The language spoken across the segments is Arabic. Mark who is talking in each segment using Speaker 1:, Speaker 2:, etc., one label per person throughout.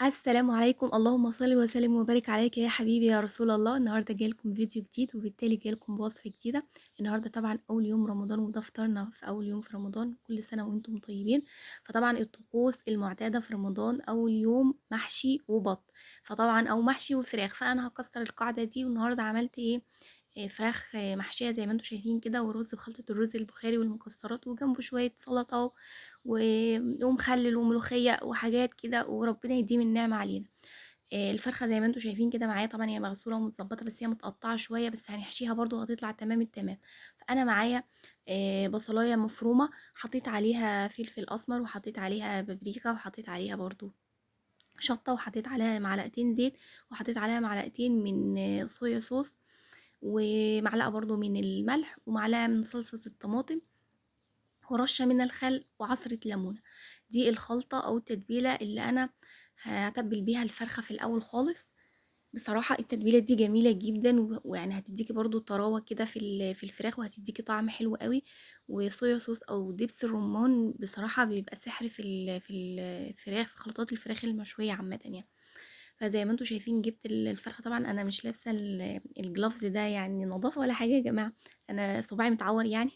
Speaker 1: السلام عليكم، اللهم صل وسلم وبارك عليك يا حبيبي يا رسول الله. النهارده جاي لكم فيديو جديد وبالتالي جاي لكم بوصفة جديدة. النهارده طبعا اول يوم رمضان وده فطارنا في اول يوم في رمضان، كل سنة وانتم طيبين. فطبعا الطقوس المعتادة في رمضان اول يوم محشي وبط، فطبعا او محشي وفراخ. فانا هكسر القاعدة دي، والنهارده عملت ايه؟ فراخ محشية زي ما انتم شايفين كده، ورز بخلطة الرز البخاري والمكسرات، وجنبه شوية سلطة ومخلل وملوخية وحاجات كده، وربنا يديم النعمة علينا. الفرخة زي ما انتم شايفين كده معايا، طبعا هي مغسولة ومتظبطة بس هي متقطعة شوية، بس هنحشيها برضو هتطلع تمام التمام. فأنا معايا بصلاية مفرومة، حطيت عليها فلفل أسمر، وحطيت عليها بابريكا، وحطيت عليها برضو شطة، وحطيت عليها معلقتين زيت، وحطيت عليها معلقتين من صويا صوص، ومعلقة برضو من الملح، ومعلقة من صلصة الطماطم، ورشة من الخل، وعصرة ليمونة. دي الخلطة أو التتبيلة اللي أنا هتبل بيها الفرخة في الأول خالص. بصراحة التتبيلة دي جميلة جدا، ويعني هتديكي برضو طراوة كده في الفراخ، وهتديكي طعم حلو قوي. وصويا صوص أو دبس الرمان بصراحة بيبقى سحر في الفراخ، في خلطات الفراخ المشوية عامة يعني. فزي ما انتوا شايفين جبت الفرخة. طبعا أنا مش لابسة الجلافز ده، يعني نظافة ولا حاجة يا جماعة، أنا صباعي متعور يعني.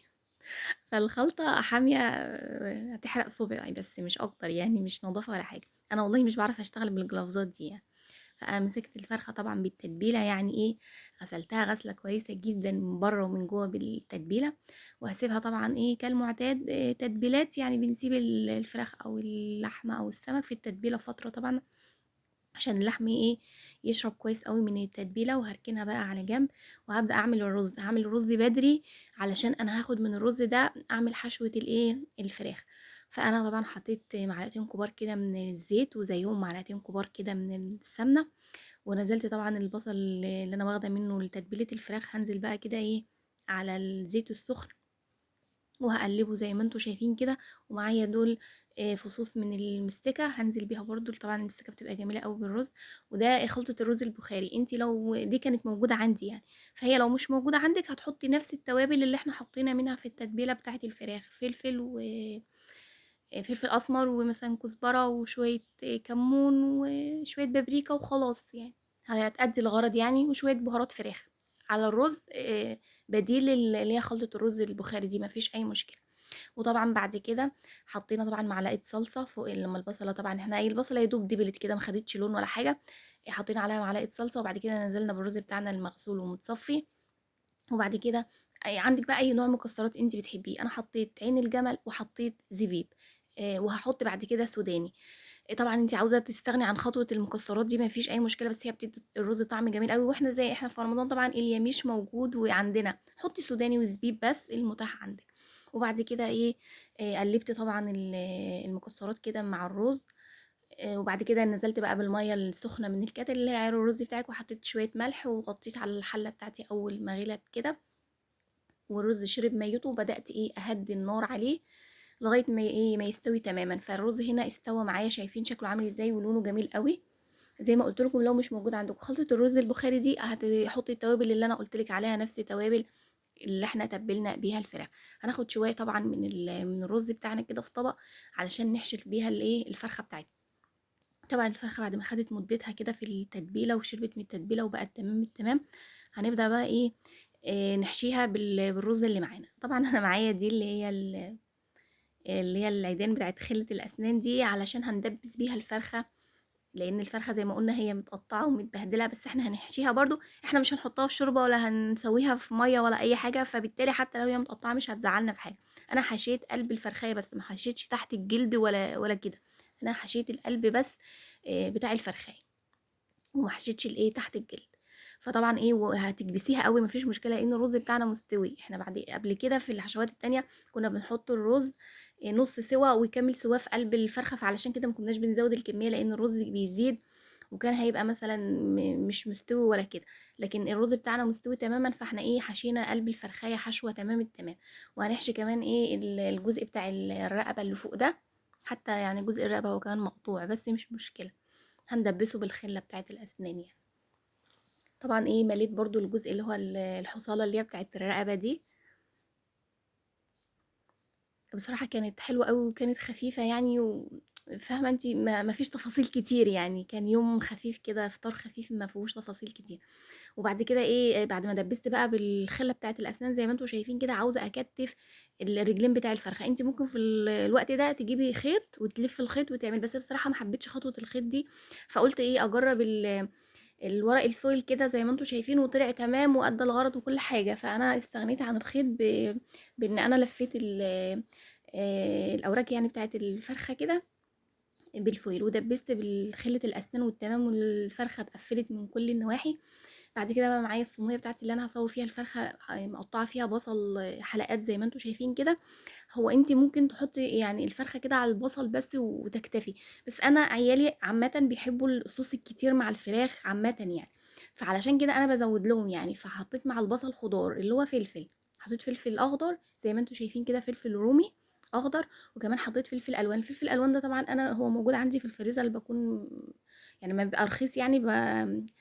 Speaker 1: فالخلطة حامية هتحرق صبعي بس مش اكتر، يعني مش نظافة ولا حاجة. انا والله مش بعرف اشتغل بالجلافزات دي يعني. فانا مسكت الفرخة طبعا بالتتبيلة، يعني ايه، غسلتها غسلة كويسة جدا من بره ومن جوه بالتتبيلة. وهسيبها طبعا ايه كالمعتاد، تتبيلات يعني بنسيب الفراخ او اللحمة او السمك في التتبيلة فترة طبعا، عشان اللحم ايه يشرب كويس قوي من التتبيله. وهركنها بقى على جنب، وهبدا اعمل الرز. هعمل الرز بدري علشان انا هاخد من الرز ده اعمل حشوه الايه الفراخ. فانا طبعا حطيت معلقتين كبار كده من الزيت، وزيهم معلقتين كبار كده من السمنه. ونزلت طبعا البصل اللي انا واخده منه لتتبيله الفراخ، هنزل بقى كده ايه على الزيت السخن، وهقلبه زي ما انتوا شايفين كده. ومعايا دول فصوص من المستكة هنزل بيها برضو. طبعا المستكة بتبقى جميلة قوي بالرز. وده خلطة الرز البخاري، انتي لو دي كانت موجودة عندي يعني، فهي لو مش موجودة عندك هتحطي نفس التوابل اللي احنا حطينا منها في التتبيلة بتاعة الفراخ، فلفل فلفل اسمر، ومثلا كزبرة، وشوية كمون، وشوية بابريكا، وخلاص يعني هتأدي الغرض يعني. وشوية بهارات فراخ على الرز، بديل اللي هي خلطة الرز البخاري دي، مفيش اي مشكلة. وطبعا بعد كده حطينا طبعا معلقه صلصه فوق لما البصله، طبعا احنا اي البصله يا دوب دبلت كده ما خدتش لون ولا حاجه، حطينا عليها معلقه صلصه. وبعد كده نزلنا بالرز بتاعنا المغسول ومتصفي. وبعد كده عندك بقى اي نوع مكسرات انت بتحبيه. انا حطيت عين الجمل وحطيت زبيب، وهحط بعد كده سوداني. طبعا انت عاوزه تستغني عن خطوه المكسرات دي ما فيش اي مشكله، بس هي بتدي الرز طعم جميل قوي. واحنا زي احنا في رمضان طبعا اليميش موجود وعندنا، حطي سوداني وزبيب بس المتاح عندك. وبعد كده ايه، قلبت طبعا المكسرات كده مع الرز. وبعد كده نزلت بقى بالميه السخنه من الكاتل اللي هي عيار الرز بتاعك، وحطيت شويه ملح، وغطيت على الحله بتاعتي اول ما غلت كده، والرز شرب ميته. وبدات ايه اهدي النار عليه لغايه ما ايه ما يستوي تماما. فالرز هنا استوى معايا، شايفين شكله عامل ازاي ولونه جميل قوي. زي ما قلت لكم لو مش موجود عندكم خلطه الرز البخاري دي، هتحطي التوابل اللي انا قلت لك عليها، نفس التوابل اللي احنا تبلنا بيها الفراخ. هناخد شويه طبعا من الرز بتاعنا كده في طبق، علشان نحشي بيها الايه الفرخه بتاعتنا. طبعا الفرخه بعد ما خدت مدتها كده في التتبيله وشربت من التتبيله وبقت تمام التمام، هنبدا بقى ايه، نحشيها بالرز اللي معانا. طبعا انا معايا دي اللي هي العيدان بتاعت خلة الأسنان دي، علشان هندبس بيها الفرخة. لأن الفرخة زي ما قلنا هي متقطعة ومتبهدلة، بس احنا هنحشيها برضو، احنا مش هنحطها في شوربة ولا هنسويها في مية ولا أي حاجة، فبالتالي حتى لو هي متقطعة مش هتزعلنا في حاجة. أنا حشيت قلب الفرخية بس، ما حشيتش تحت الجلد ولا كده. أنا حشيت القلب بس بتاع الفرخية، وما حشيتش الايه تحت الجلد. فطبعا ايه وهتكبسيها قوي مفيش مشكله، لان الرز بتاعنا مستوي. احنا بعد قبل كده في الحشوات التانية كنا بنحط الرز نص سوا ويكمل سوا في قلب الفرخه، فعلشان كده ما كناش بنزود الكميه لان الرز بيزيد، وكان هيبقى مثلا مش مستوي ولا كده. لكن الرز بتاعنا مستوي تماما، فاحنا ايه حشينا قلب الفرخايه حشوه تمام التمام. وهنحشي كمان ايه الجزء بتاع الرقبه اللي فوق ده، حتى يعني جزء الرقبه هو كمان مقطوع بس مش مشكله، هندبسه بالخله بتاعه الاسنان يعني. طبعا ايه مليت برضو الجزء اللي هو الحصالة اللي هي بتاعت الرقبة دي. بصراحة كانت حلوة قوي وكانت خفيفة يعني، فاهمة أنتِ، ما فيش تفاصيل كتير يعني، كان يوم خفيف كده، فطار خفيف ما فيهوش تفاصيل كتير. وبعد كده إيه، بعد ما دبست بقى بالخلة بتاعة الأسنان زي ما أنتم شايفين كده، عاوزة أكتف الرجلين بتاع الفرخة. أنتِ ممكن في الوقت ده تجيبي خيط وتلفي الخيط وتعملي، بس بصراحة ما حبيتش خطوة الخيط دي، فقلت إيه أجرب الورق الفويل كده زي ما انتم شايفين، وطلع تمام وأدى الغرض وكل حاجة. فأنا استغنيت عن الخيط بإن أنا لفيت الأوراق يعني بتاعة الفرخة كده بالفويل، ودبست بالخلة الأسنان والتمام، والفرخة اتقفلت من كل النواحي. بعد كده بقى معايا الصينية بتاعتي اللي أنا هسوي فيها الفرخة، مقطعة فيها بصل حلقات زي ما انتم شايفين كده. هو انت ممكن تحطي يعني الفرخة كده على البصل بس وتكتفي، بس أنا عيالي عامة بيحبوا الصوص الكتير مع الفراخ عامة يعني، فعلشان كده أنا بزود لهم يعني. فحطيت مع البصل خضار اللي هو فلفل، حطيت فلفل أخضر زي ما انتم شايفين كده، فلفل رومي أخضر، وكمان حطيت فلفل ألوان. الفلفل الألوان ده طبعا أنا هو موجود عندي في الفريزر، بكون يعني ما بيبقى رخيص يعني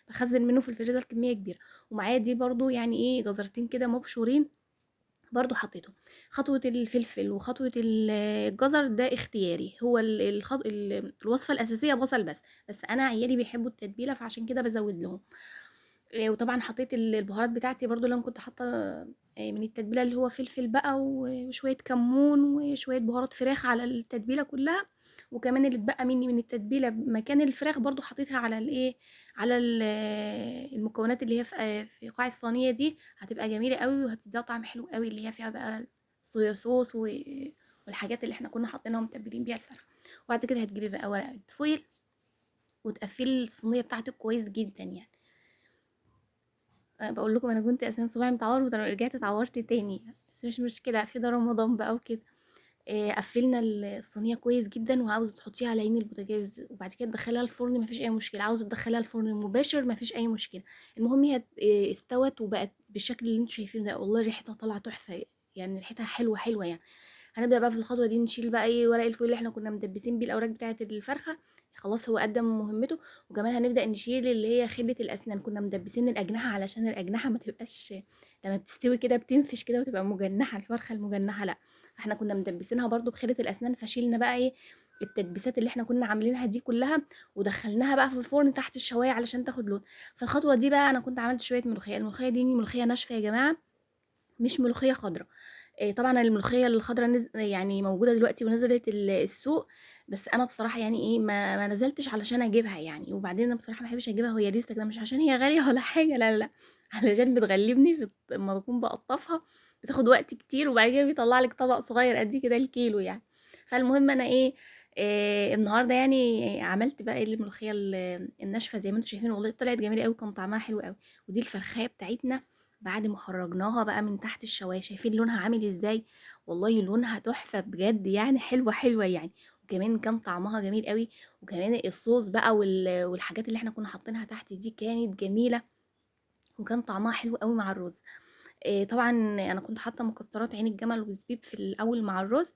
Speaker 1: بخزن منه في الفريزر كمية كبيرة. ومعايا دي برضو يعني ايه جزرتين كده مبشورين برضو حطيتهم. خطوة الفلفل وخطوة الجزر ده اختياري، هو الوصفة الأساسية بصل بس أنا عيالي بيحبوا التتبيلة فعشان كده بزود لهم. وطبعا حطيت البهارات بتاعتي برضو اللي انا كنت حاطه من التتبيله، اللي هو فلفل بقى وشويه كمون وشويه بهارات فراخ على التتبيله كلها. وكمان اللي اتبقى مني من التتبيله مكان الفراخ برضو حطيتها على الايه، على المكونات اللي هي في قاع الصينيه دي، هتبقى جميله قوي وهتديها طعم حلو قوي، اللي هي فيها بقى صويا صوص والحاجات اللي احنا كنا حاطينها ومتبلين بيها الفرخه. وبعد كده هتجيبي بقى ورقه فويل وتقفلي الصينيه بتاعتك كويس جدا يعني. باقول لكم أنا كنت أساسًا صباعي متعور ورجعت اتعورت تاني، بس مش مشكلة، في ده رمضان بقى وكده. قفّلنا الصينية كويس جدًا، وعاوزة تحطيها على عين البوتاجاز وبعد كده تدخّليها الفرن ما فيش أي مشكلة، عاوزة تدخّليها الفرن مباشر ما فيش أي مشكلة. المهم هي استوت وبقت بالشكل اللي أنتم شايفينه ده، والله ريحتها طالعة تحفة، يعني ريحتها حلوة، حلوة يعني. هنبدأ بقى في الخطوة دي نشيل بقى ايه ورق الفويل اللي احنا كنا مدبسين بيه الأوراق بتاعة الفرخة، خلاص هو قدم مهمته. وكمان هنبدأ نشيل اللي هي خلة الأسنان، كنا مدبسين الأجنحة علشان الأجنحة ما تبقاش لما بتستوي كده بتنفش كده وتبقى مجنحة، الفرخة المجنحة لا، فاحنا كنا مدبسينها برضو بخلة الأسنان. فشيلنا بقى ايه التدبيسات اللي احنا كنا عاملينها دي كلها، ودخلناها بقى في الفرن تحت الشواية علشان تاخد لون. فالخطوة دي بقى انا كنت عملت شوية ملوخية، الملوخية دي ملوخية ناشفة يا جماعة، مش ملوخية خضرا. طبعًا الملوخية الخضرا يعني موجودة دلوقتي ونزلت السوق، بس أنا بصراحة يعني إيه ما نزلتش علشان أجيبها يعني. وبعدين أنا بصراحة ما باحبش أجيبها وهي لسه كده، مش عشان هي غالية ولا حاجة، لا، لا، لأ، علشان بتغلبني أمّا باكون باقطّفها بتاخد وقت كتير، وبعد كده بيطلّع لِك طبق صغير قد كده الكيلو يعني. فالمهم أنا إيه، النهارده يعني عملت بقى إيه الملوخية الناشفة زي ما أنتم شايفين، والله طلعت جميلة أوي، كان طعمها حلو أوي. ودي الفرخاية بتاعتنا بعد ما خرجناها بقى من تحت الشوايه، شايفين لونها عامل ازاي؟ والله لونها تحفه بجد يعني، حلوه حلوه يعني. وكمان كان طعمها جميل قوي، وكمان الصوص بقى والحاجات اللي احنا كنا حاطينها تحت دي كانت جميله، وكان طعمها حلو قوي مع الرز. طبعا انا كنت حاطه مكسرات عين الجمل وزبيب في الاول مع الرز.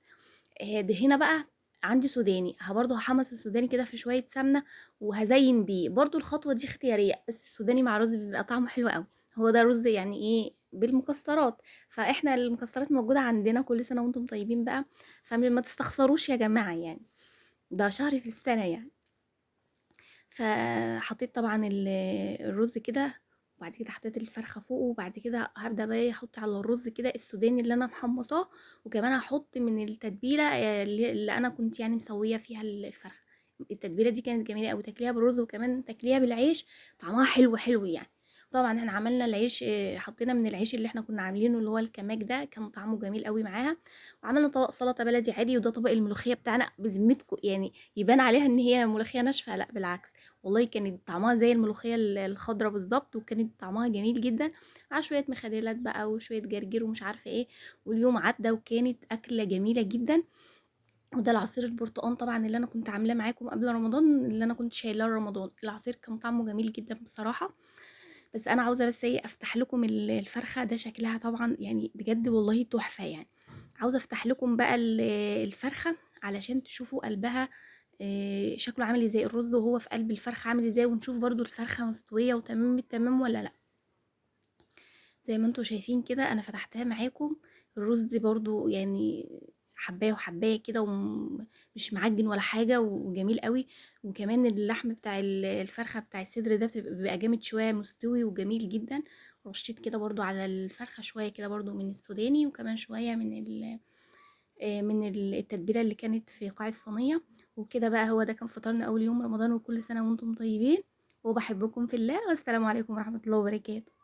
Speaker 1: ده هنا بقى عندي سوداني، برضه هحمص السوداني كده في شويه سمنه وهزين بيه برضه. الخطوه دي اختياريه، بس السوداني مع الرز بيبقى طعمه حلو قوي. هو ده رز يعني ايه بالمكسرات، فاحنا المكسرات موجوده عندنا، كل سنه وانتم طيبين بقى، فما تستخسروش يا جماعه يعني، ده شهر في السنه يعني. فحطيت طبعًا الرز كده، وبعد كده حطيت الفرخة فوقه، وبعد كده هابدأ بقى إيه أحط على الرز كده السوداني اللي أنا محمصاه، وكمان هاحط من التتبيلة اللي أنا كنت يعني مسوية فيها الفرخة. التتبيلة دي كانت جميلة أوي، تاكليها بالرز وكمان تاكليها بالعيش طعمها حلو حلو يعني. طبعًا إحنا عملنا العيش، حطينا من العيش اللي إحنا كنا عاملينه اللي هو الكماج ده، كان طعمه جميل أوي معاها. وعملنا طبق سلطة بلدي عادي، وده طبق الملوخية بتاعنا بذمتكم يعني يبان عليها إن هي ملوخية ناشفة، لأ بالعكس، والله كانت طعمها زي الملوخية الخضرا بالضبط، وكانت طعمها جميل جدًا، مع شوية مخللات بقى وشوية جرجير ومش عارفة إيه. واليوم عدّى وكانت أكلة جميلة جدًا. وده العصير البرتقان طبعًا اللي أنا كنت عاملاه معاكم قبل رمضان، اللي أنا كنت شايلاه لرمضان. العصير كان طعمه جميل جدًا بصراحة. بس أنا عاوزة بس إيه أفتح لكم الفرخة، ده شكلها طبعًا يعني بجد والله تحفة يعني. عاوزة أفتح لكم بقى الفرخة علشان تشوفوا قلبها شكله عامل إزاي، الرز وهو في قلب الفرخة عامل إزاي، ونشوف برضه الفرخة مستوية وتمام التمام والّا لأ. زي ما أنتم شايفين كده أنا فتحتها معاكم، الرز برضه يعني حباية وحباية كده مش معجن ولا حاجة وجميل قوي. وكمان اللحم بتاع الفرخة بتاع الصدر ده بيبقى جامد شوية مستوي وجميل جدا. رشيت كده برضو على الفرخة شوية كده برضو من السوداني، وكمان شوية من التتبيلة اللي كانت في قاع الصينية. وكده بقى هو ده كان فطارنا أول يوم رمضان، وكل سنة وانتم طيبين، وبحبكم في الله، والسلام عليكم ورحمة الله وبركاته.